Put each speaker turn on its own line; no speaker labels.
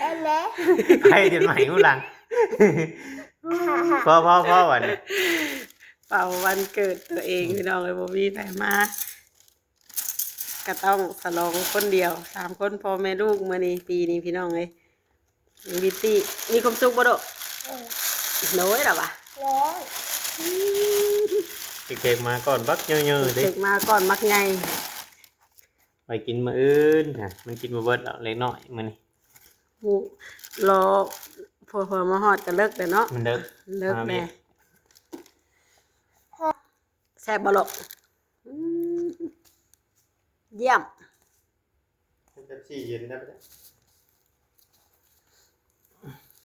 อะไร
ใครจะใหม่หูหลังพ่อวันนี้
เป่าวันเกิดตัวเองพี่น้องเลยบ่มีไผมาก็ต้องฉลองคนเดียว3คนพ่อแม่ลูกมื้อนี้ปีนี้พี่น้องเอ้ยบิตตี้มีความสุขบ่โดน้อยล่ะวะ
ร้อย
เด็กๆมาก่อนบักเยอะๆดิ
เด็กมาก่อนมักไง
ไปกินมื้ออื่นฮะมันกินมาเบิดแล้วเล็กน้อยมื้อนี้
หมูรอพอมาฮอดก็เลิกแต่เนาะ
มันเด้อ
เลิก
มาเมี
แน่
ย
แซ่บบ่ลูกอืมเยี่ยม
เป๊ปซี่เย็นได้ปะ